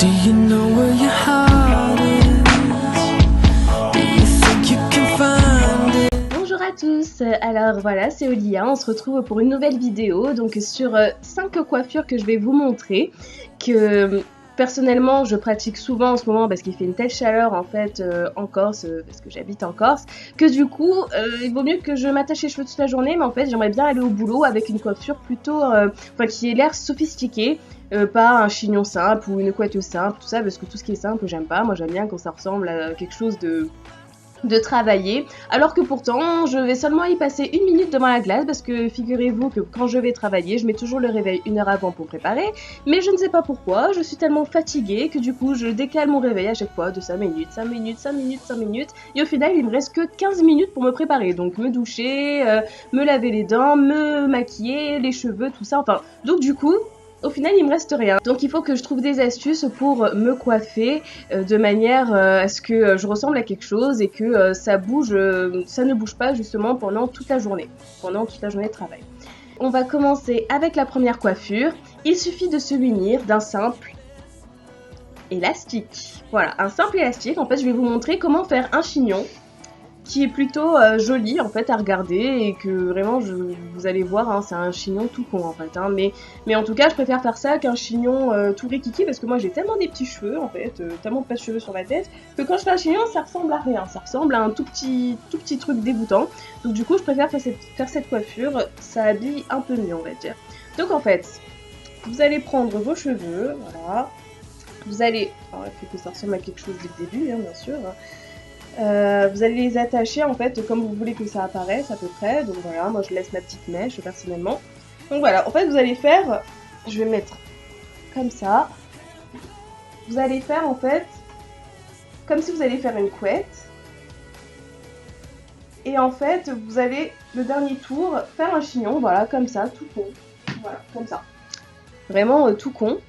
Do you know where your heart is? Do you think you can find it? Bonjour à tous, alors voilà c'est Olia, on se retrouve pour une nouvelle vidéo donc sur 5 coiffures que je vais vous montrer que personnellement je pratique souvent en ce moment parce qu'il fait une telle chaleur en fait en Corse, parce que j'habite en Corse, que du coup il vaut mieux que je m'attache les cheveux toute la journée, mais en fait j'aimerais bien aller au boulot avec une coiffure plutôt qui ait l'air sophistiquée. Pas un chignon simple ou une couette simple, tout ça, parce que tout ce qui est simple j'aime pas, moi j'aime bien quand ça ressemble à quelque chose de travailler, alors que pourtant je vais seulement y passer 1 minute devant la glace parce que figurez-vous que quand je vais travailler je mets toujours le réveil 1 heure avant pour préparer, mais je ne sais pas pourquoi, je suis tellement fatiguée que du coup je décale mon réveil à chaque fois de 5 minutes, 5 minutes, 5 minutes, 5 minutes, et au final il me reste que 15 minutes pour me préparer, donc me doucher, me laver les dents, me maquiller, les cheveux, tout ça, enfin, donc du coup au final il me reste rien, donc il faut que je trouve des astuces pour me coiffer de manière à ce que je ressemble à quelque chose et que ça bouge, ça ne bouge pas justement pendant toute la journée de travail. On va commencer avec la première coiffure. Il suffit de se munir d'un simple élastique. Voilà, un simple élastique. En fait, je vais vous montrer comment faire un chignon qui est plutôt joli en fait à regarder et que vraiment vous allez voir, hein, c'est un chignon tout con en fait, hein, mais en tout cas je préfère faire ça qu'un chignon tout rikiki parce que moi j'ai tellement des petits cheveux en fait, tellement pas de cheveux sur ma tête que quand je fais un chignon ça ressemble à rien, ça ressemble à un tout petit truc dégoûtant, donc du coup je préfère faire cette coiffure, ça habille un peu mieux on va dire. Donc en fait vous allez prendre vos cheveux, voilà, vous allez, alors il faut que ça ressemble à quelque chose dès le début hein, bien sûr, hein. Vous allez les attacher en fait comme vous voulez que ça apparaisse à peu près, donc voilà, moi je laisse ma petite mèche personnellement. Donc voilà, en fait vous allez faire, je vais mettre comme ça, vous allez faire en fait comme si vous allez faire une couette, et en fait vous allez le dernier tour faire un chignon, voilà, comme ça, tout con, voilà, comme ça, vraiment tout con.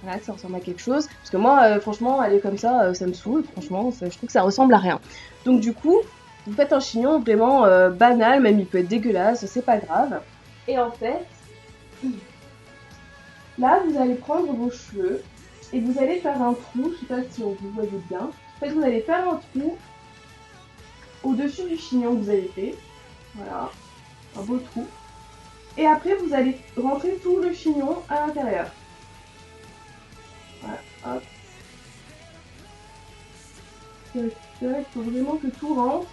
Voilà, que ça ressemble à quelque chose, parce que moi franchement aller comme ça ça me saoule, franchement je trouve que ça ressemble à rien. Donc du coup vous faites un chignon vraiment banal, même il peut être dégueulasse, c'est pas grave. Et en fait là vous allez prendre vos cheveux et vous allez faire un trou, je sais pas si vous voyez bien, en fait vous allez faire un trou au dessus du chignon que vous avez fait, voilà, un beau trou, et après vous allez rentrer tout le chignon à l'intérieur. Voilà, hop. Il faut vraiment que tout rentre.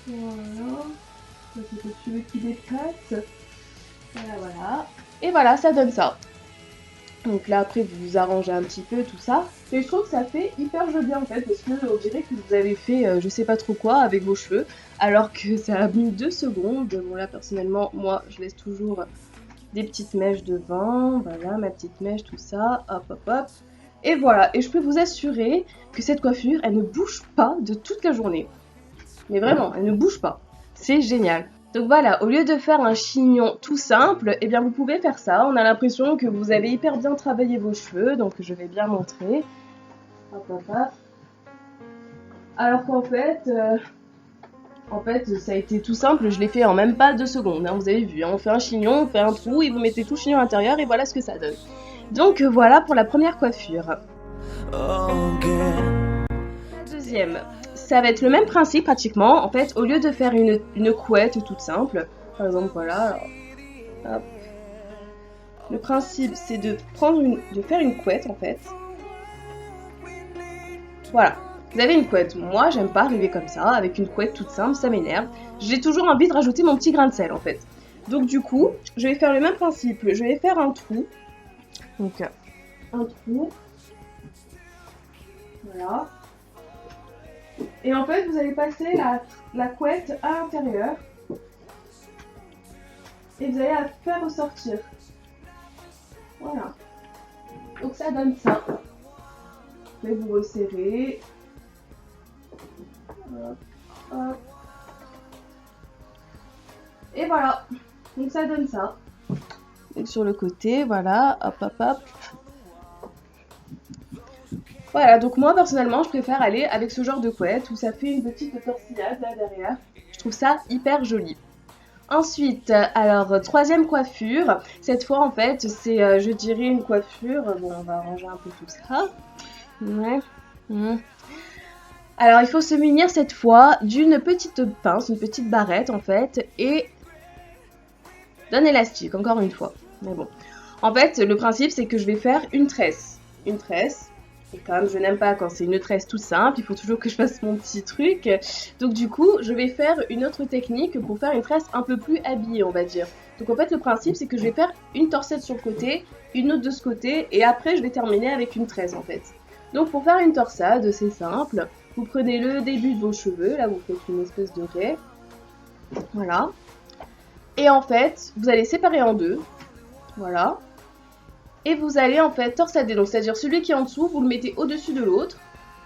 Voilà. Ça c'est le cheveu qui dépasse. Voilà. Et voilà, ça donne ça. Donc là après vous arrangez un petit peu tout ça. Et je trouve que ça fait hyper joli en fait, parce que on dirait que vous avez fait je sais pas trop quoi avec vos cheveux, alors que ça a mis 2 secondes. Bon là personnellement, moi je laisse toujours des petites mèches devant, voilà, ma petite mèche, tout ça, hop hop hop, et voilà, et je peux vous assurer que cette coiffure, elle ne bouge pas de toute la journée, mais vraiment, elle ne bouge pas, c'est génial. Donc voilà, au lieu de faire un chignon tout simple, eh bien vous pouvez faire ça, on a l'impression que vous avez hyper bien travaillé vos cheveux, donc je vais bien montrer, hop hop hop, alors qu'en fait... ça a été tout simple, je l'ai fait en même pas 2 secondes, hein, vous avez vu, hein, on fait un chignon, on fait un trou, et vous mettez tout le chignon à l'intérieur, et voilà ce que ça donne. Donc voilà pour la première coiffure. Deuxième, ça va être le même principe pratiquement, en fait, au lieu de faire une couette toute simple, par exemple, voilà, alors, hop. Le principe, c'est de faire une couette, en fait. Voilà. Vous avez une couette, moi j'aime pas arriver comme ça, avec une couette toute simple, ça m'énerve. J'ai toujours envie de rajouter mon petit grain de sel en fait. Donc du coup, je vais faire le même principe, je vais faire un trou. Donc un trou. Voilà. Et en fait vous allez passer la couette à l'intérieur. Et vous allez la faire ressortir. Voilà. Donc ça donne ça. Et vous resserrez. Hop, hop. Et voilà, donc ça donne ça. Et sur le côté, voilà, hop hop hop. Voilà, donc moi personnellement je préfère aller avec ce genre de couette où ça fait une petite tortillade là derrière. Je trouve ça hyper joli. Ensuite, alors troisième coiffure. Cette fois en fait c'est je dirais une coiffure. Bon, on va arranger un peu tout ça. Ouais. Alors il faut se munir cette fois d'une petite pince, une petite barrette en fait, et d'un élastique, encore une fois. Mais bon. En fait, le principe c'est que je vais faire une tresse. Une tresse. Et quand même, je n'aime pas quand c'est une tresse tout simple, il faut toujours que je fasse mon petit truc. Donc du coup, je vais faire une autre technique pour faire une tresse un peu plus habillée, on va dire. Donc en fait, le principe, c'est que je vais faire une torsette sur le côté, une autre de ce côté, et après, je vais terminer avec une tresse, en fait. Donc pour faire une torsade, c'est simple. Vous prenez le début de vos cheveux, là, vous faites une espèce de raie. Voilà. Et en fait, vous allez séparer en deux. Voilà. Et vous allez en fait torsader, donc c'est-à-dire celui qui est en dessous, vous le mettez au-dessus de l'autre.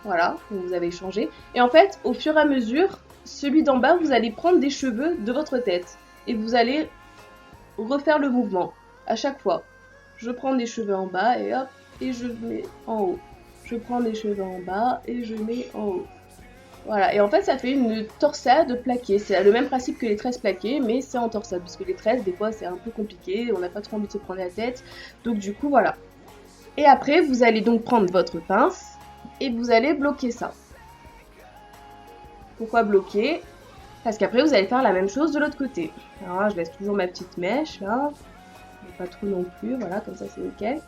Voilà, donc vous avez changé. Et en fait, au fur et à mesure, celui d'en bas, vous allez prendre des cheveux de votre tête. Et vous allez refaire le mouvement à chaque fois. Je prends des cheveux en bas et hop, et je mets en haut. Je prends des cheveux en bas et je mets en haut. Voilà, et en fait ça fait une torsade plaquée. C'est le même principe que les tresses plaquées, mais c'est en torsade. Parce que les tresses, des fois c'est un peu compliqué, on n'a pas trop envie de se prendre la tête. Donc du coup, voilà. Et après, vous allez donc prendre votre pince et vous allez bloquer ça. Pourquoi bloquer? Parce qu'après, vous allez faire la même chose de l'autre côté. Alors là, je laisse toujours ma petite mèche, là. Pas trop non plus, voilà, comme ça c'est nickel.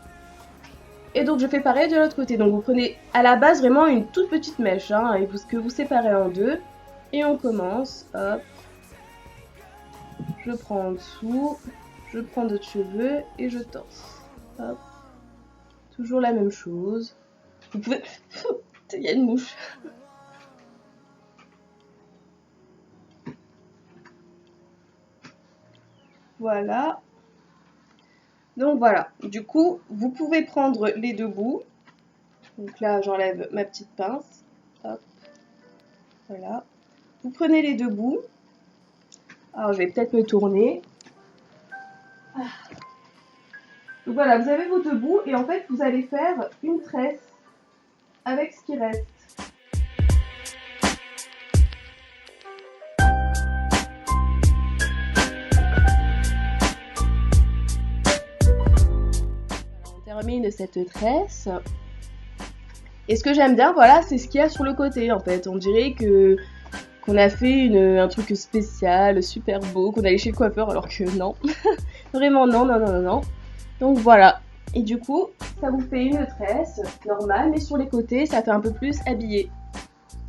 Et donc je fais pareil de l'autre côté. Donc vous prenez à la base vraiment une toute petite mèche, hein, et que vous séparez en deux. Et on commence, hop. Je prends en dessous, je prends d'autres cheveux et je torse. Hop. Toujours la même chose. Vous pouvez... Il y a une mouche. Voilà. Donc voilà, du coup, vous pouvez prendre les deux bouts. Donc là, j'enlève ma petite pince. Hop. Voilà. Vous prenez les deux bouts. Alors, je vais peut-être me tourner. Donc voilà, vous avez vos deux bouts et en fait, vous allez faire une tresse avec ce qui reste. On termine cette tresse. Et ce que j'aime bien, voilà, c'est ce qu'il y a sur le côté en fait. On dirait que qu'on a fait un truc spécial, super beau, qu'on allait chez le coiffeur alors que non. Vraiment non, non, non, non, non. Donc voilà. Et du coup, ça vous fait une tresse normale, mais sur les côtés, ça fait un peu plus habillé.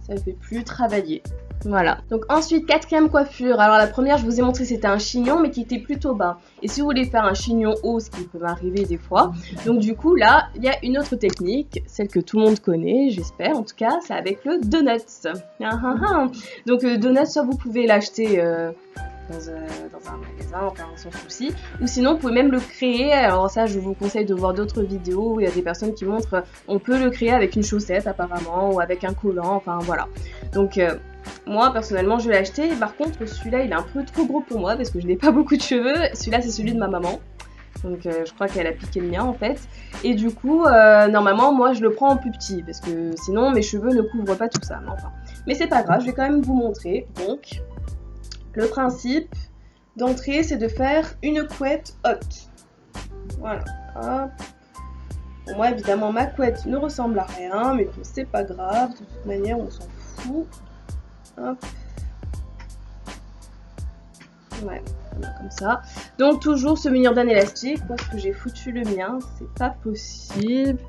Ça fait plus travaillé. Voilà. Donc ensuite, quatrième coiffure. Alors la première, je vous ai montré, c'était un chignon, mais qui était plutôt bas. Et si vous voulez faire un chignon haut, ce qui peut m'arriver des fois, donc du coup, là, il y a une autre technique, celle que tout le monde connaît, j'espère, en tout cas, c'est avec le donuts. Donc donuts, soit vous pouvez l'acheter dans un magasin, enfin sans souci, ou sinon vous pouvez même le créer. Alors ça, je vous conseille de voir d'autres vidéos où il y a des personnes qui montrent, on peut le créer avec une chaussette apparemment, ou avec un collant, enfin voilà. Donc moi personnellement je l'ai acheté, par contre celui-là il est un peu trop gros pour moi parce que je n'ai pas beaucoup de cheveux. Celui-là c'est celui de ma maman, donc je crois qu'elle a piqué le mien en fait. Et du coup normalement moi je le prends en plus petit parce que sinon mes cheveux ne couvrent pas tout ça, mais enfin. Mais c'est pas grave, je vais quand même vous montrer. Donc le principe d'entrée c'est de faire une couette haute. Voilà, hop. Bon, moi évidemment ma couette ne ressemble à rien, mais bon c'est pas grave, de toute manière on s'en fout. Hop. Ouais, comme ça. Donc toujours se munir d'un élastique. Où est-ce que j'ai foutu le mien? C'est pas possible.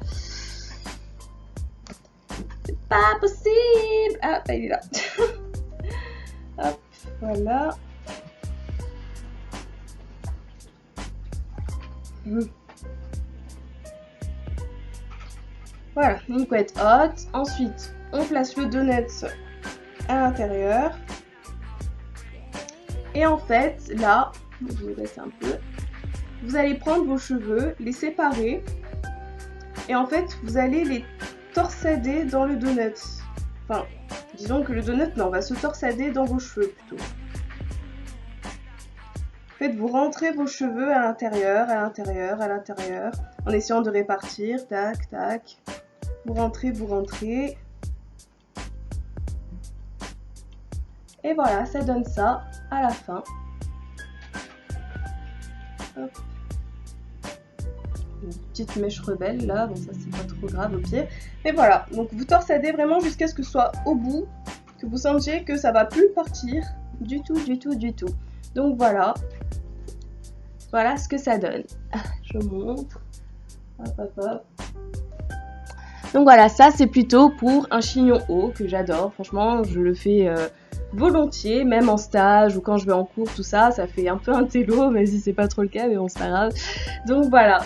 C'est pas possible. Ah, il est là. Hop, voilà. Voilà, une couette haute. Ensuite, on place le donut à l'intérieur. Et en fait, là, je vais baisser un peu, vous allez prendre vos cheveux, les séparer, et en fait, vous allez les torsader dans le donut. Enfin, disons que le donut, non, va se torsader dans vos cheveux plutôt. En fait, vous rentrez vos cheveux à l'intérieur, à l'intérieur, à l'intérieur, en essayant de répartir, tac, tac. Vous rentrez, vous rentrez. Et voilà, ça donne ça à la fin. Hop. Une petite mèche rebelle là, bon ça c'est pas trop grave au pire. Mais voilà, donc vous torsadez vraiment jusqu'à ce que ce soit au bout, que vous sentiez que ça va plus partir du tout. Donc voilà, voilà ce que ça donne. Je montre. Hop. Donc voilà, ça c'est plutôt pour un chignon haut que j'adore. Franchement, je le fais volontiers, même en stage ou quand je vais en cours, tout ça. Ça fait un peu un télo, mais si c'est pas trop le cas, mais bon, c'est pas grave. Donc voilà.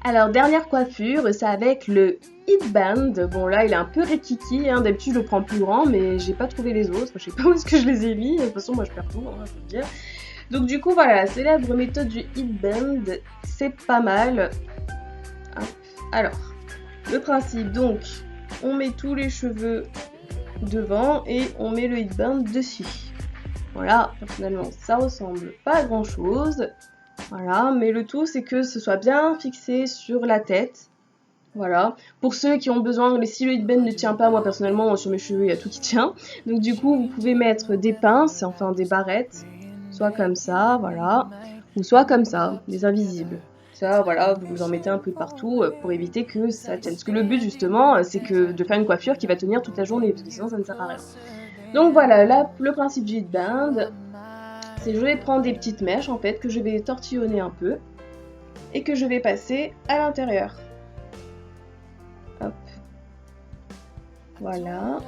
Alors, dernière coiffure, c'est avec le headband. Bon, là, il est un peu rikiki. Hein. D'habitude, je le prends plus grand, mais j'ai pas trouvé les autres. Je sais pas où est-ce que je les ai mis. De toute façon, moi, je perds tout, hein, je peux te dire. Donc, du coup, voilà, la célèbre méthode du headband, c'est pas mal. Alors, le principe, donc, on met tous les cheveux devant et on met le headband dessus. Voilà, personnellement, ça ressemble pas à grand chose. Voilà, mais le tout, c'est que ce soit bien fixé sur la tête. Voilà. Pour ceux qui ont besoin, si le headband ne tient pas, moi personnellement, sur mes cheveux, il y a tout qui tient. Donc du coup, vous pouvez mettre des pinces, enfin des barrettes, soit comme ça, voilà, ou soit comme ça, des invisibles. Ça, voilà, vous en mettez un peu partout pour éviter que ça tienne. Parce que le but, justement, c'est que de faire une coiffure qui va tenir toute la journée, parce que sinon, ça ne sert à rien. Donc voilà, là, le principe du headband, c'est que je vais prendre des petites mèches, en fait, que je vais tortillonner un peu, et que je vais passer à l'intérieur. Hop. Voilà.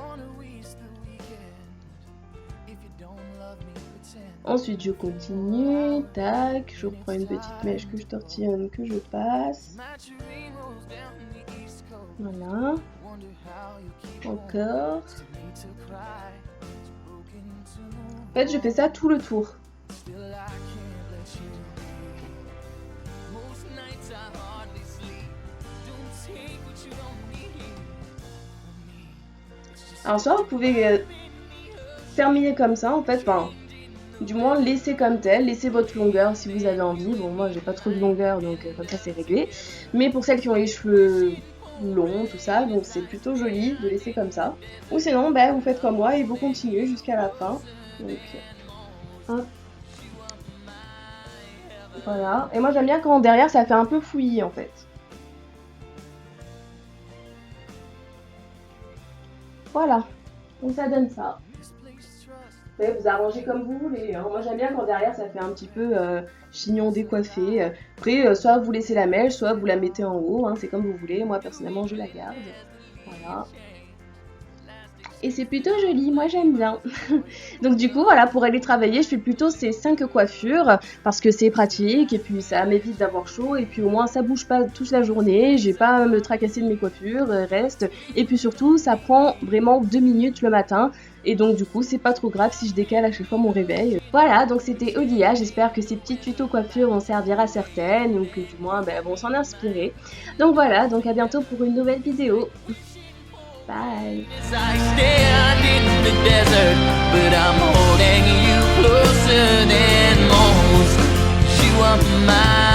Ensuite, je continue. Tac. Je reprends une petite mèche que je tortillonne, que je passe. Voilà. Encore. En fait, je fais ça tout le tour. Alors soit vous pouvez terminer comme ça en fait, enfin du moins laisser comme tel, laisser votre longueur si vous avez envie. Bon moi j'ai pas trop de longueur donc comme ça c'est réglé. Mais pour celles qui ont les cheveux longs, tout ça, donc c'est plutôt joli de laisser comme ça. Ou sinon ben, vous faites comme moi et vous continuez jusqu'à la fin. Donc hop. Voilà. Et moi j'aime bien quand derrière ça fait un peu fouillis en fait. Voilà, donc ça donne ça. Vous arrangez comme vous voulez. Hein. Moi j'aime bien quand derrière ça fait un petit peu chignon décoiffé. Après, soit vous laissez la mèche, soit vous la mettez en haut. Hein. C'est comme vous voulez. Moi personnellement je la garde. Voilà. Et c'est plutôt joli, moi j'aime bien. Donc du coup voilà, pour aller travailler, je fais plutôt ces 5 coiffures parce que c'est pratique et puis ça m'évite d'avoir chaud et puis au moins ça bouge pas toute la journée, j'ai pas à me tracasser de mes coiffures, reste. Et puis surtout ça prend vraiment 2 minutes le matin et donc du coup c'est pas trop grave si je décale à chaque fois mon réveil. Voilà, donc c'était Olia, j'espère que ces petits tutos coiffure vont servir à certaines ou que du moins vont s'en inspirer. Donc voilà, donc à bientôt pour une nouvelle vidéo. Bye. I stand in the desert, but I'm holding you closer than most. You are mine.